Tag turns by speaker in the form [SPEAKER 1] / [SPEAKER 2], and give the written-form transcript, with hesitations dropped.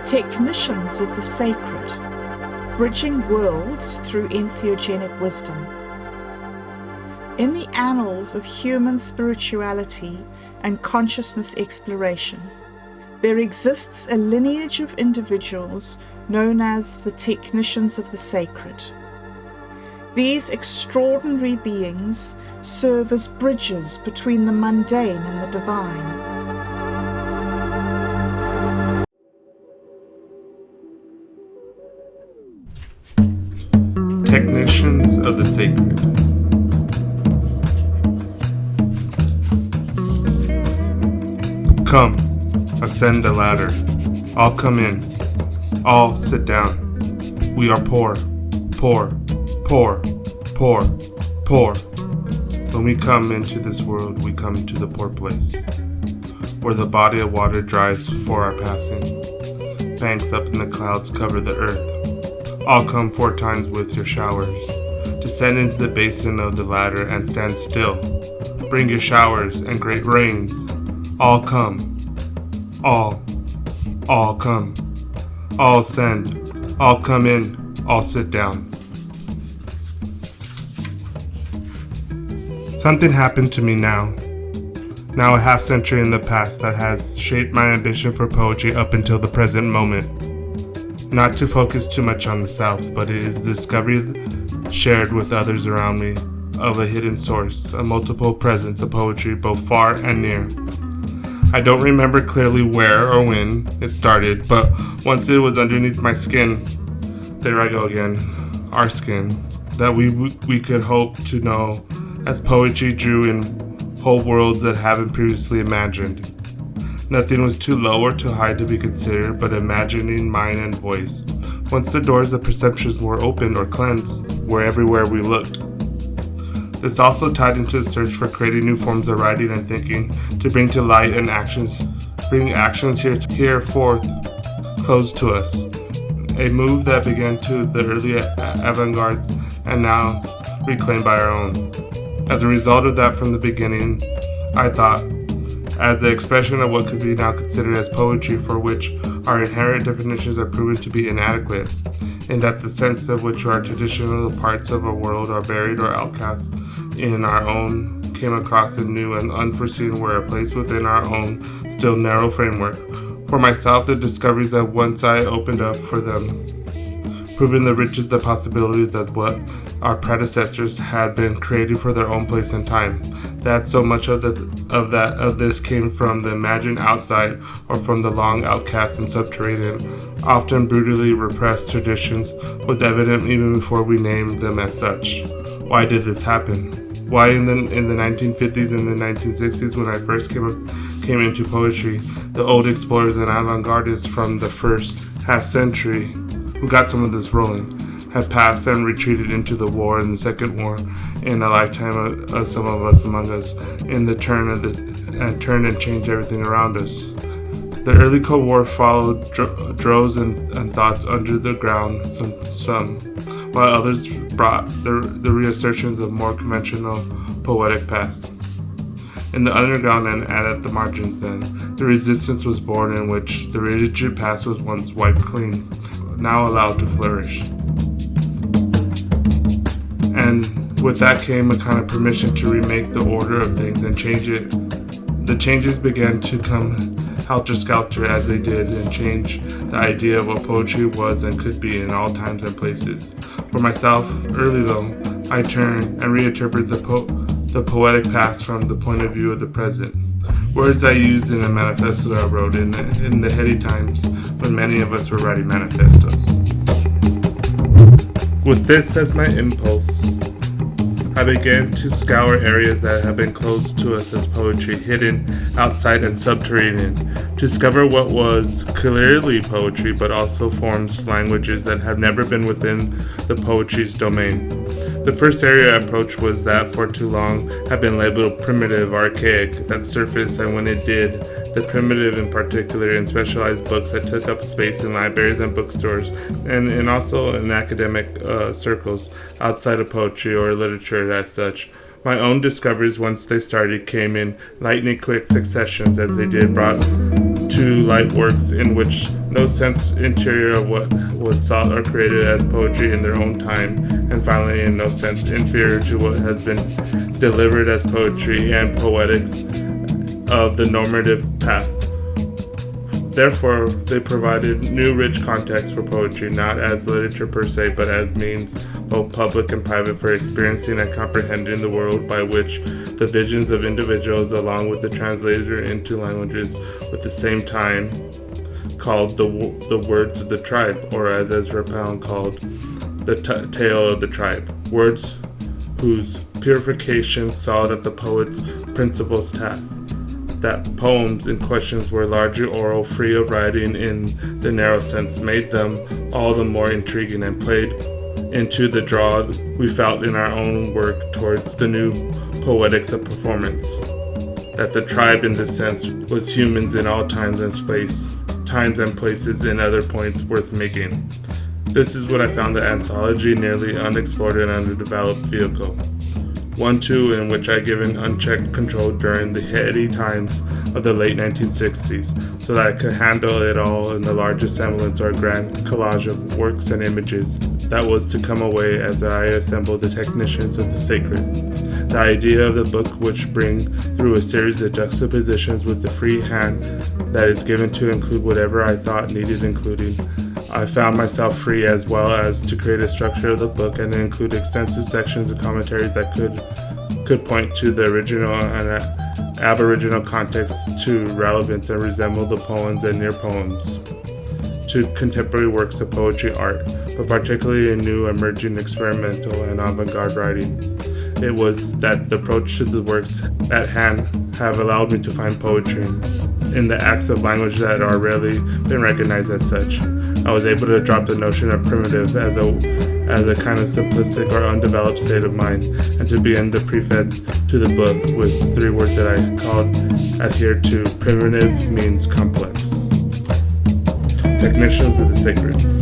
[SPEAKER 1] Technicians of the sacred, bridging worlds through entheogenic wisdom. In the annals of human spirituality and consciousness exploration, there exists a lineage of individuals known as the technicians of the sacred. These extraordinary beings serve as bridges between the mundane and the divine.
[SPEAKER 2] Technicians of the sacred. Come, ascend the ladder. All come in. All sit down. We are poor, poor, poor, poor, poor. When we come into this world, we come to the poor place, where the body of water dries for our passing. Banks up in the clouds cover the earth. All come 4 times with your showers. Descend into the basin of the ladder and stand still. Bring your showers and great rains. All come. All come. All ascend. All come in. All sit down. Something happened to me now a half century in the past, that has shaped my ambition for poetry up until the present moment. Not to focus too much on the South, but it is the discovery shared with others around me of a hidden source, a multiple presence of poetry both far and near. I don't remember clearly where or when it started, but once it was underneath my skin, there I go again, our skin, that we could hope to know as poetry drew in whole worlds that haven't previously imagined. Nothing was too low or too high to be considered but imagining mind and voice. Once the doors of perceptions were opened or cleansed, were everywhere we looked. This also tied into the search for creating new forms of writing and thinking to bring to light and bring actions here forth close to us. A move that began to the early avant-garde and now reclaimed by our own. As a result of that, from the beginning, I thought, as the expression of what could be now considered as poetry, for which our inherent definitions are proven to be inadequate, in that the sense of which our traditional parts of our world are buried or outcast in our own, came across a new and unforeseen were a place within our own still narrow framework. For myself, the discoveries that once I opened up for them, proving the riches, the possibilities of what our predecessors had been creating for their own place and time. That so much of this came from the imagined outside or from the long outcast and subterranean, often brutally repressed traditions was evident even before we named them as such. Why did this happen? Why in the 1950s and the 1960s, when I first came into poetry, the old explorers and avant-gardists from the first half century who got some of this rolling had passed and retreated into the war and the second war in a lifetime of some of us among us in the turn and changed everything around us. The early Cold War followed droves and thoughts under the ground, some, while others brought the reassertions of more conventional poetic past. In the underground and at the margins then, the resistance was born in which the rigid past was once wiped clean, now allowed to flourish. And with that came a kind of permission to remake the order of things and change it. The changes began to come helter-skelter as they did and change the idea of what poetry was and could be in all times and places. For myself, early though, I turn and reinterpret the poetic past from the point of view of the present. Words I used in the manifesto I wrote in the heady times when many of us were writing manifestos. With this as my impulse, I began to scour areas that have been closed to us as poetry, hidden, outside, and subterranean, to discover what was clearly poetry, but also forms, languages that have never been within the poetry's domain. The first area I approached was that for too long had been labeled primitive, archaic, that surfaced, and when it did, the primitive in particular in specialized books that took up space in libraries and bookstores, and also in academic circles outside of poetry or literature as such, My own discoveries once they started came in lightning quick successions as they did brought to light works in which no sense interior of what was sought or created as poetry in their own time, and finally in no sense inferior to what has been delivered as poetry and poetics of the normative past. Therefore, they provided new rich context for poetry, not as literature per se, but as means, both public and private, for experiencing and comprehending the world by which the visions of individuals, along with the translator into languages with the same time, called the words of the tribe, or as Ezra Pound called the tale of the tribe. Words whose purification saw that the poet's principal's task. That poems in questions were largely oral, free of writing in the narrow sense, made them all the more intriguing and played into the draw we felt in our own work towards the new poetics of performance. That the tribe in this sense was humans in all times and places and other points worth making. This is what I found the anthology nearly unexplored and underdeveloped vehicle. One too in which I given unchecked control during the heady times of the late 1960s, so that I could handle it all in the largest semblance or grand collage of works and images that was to come away as I assembled the technicians of the sacred. The idea of the book which bring through a series of juxtapositions with the free hand that is given to include whatever I thought needed including. I found myself free as well as to create a structure of the book and include extensive sections of commentaries that could point to the original and aboriginal context, to relevance and resemble the poems and near poems, to contemporary works of poetry art, but particularly in new, emerging, experimental, and avant-garde writing. It was that the approach to the works at hand have allowed me to find poetry in the acts of language that are rarely been recognized as such. I was able to drop the notion of primitive as a kind of simplistic or undeveloped state of mind, and to begin the preface to the book with 3 words that I called adhere to. Primitive means complex. Technicians of the sacred.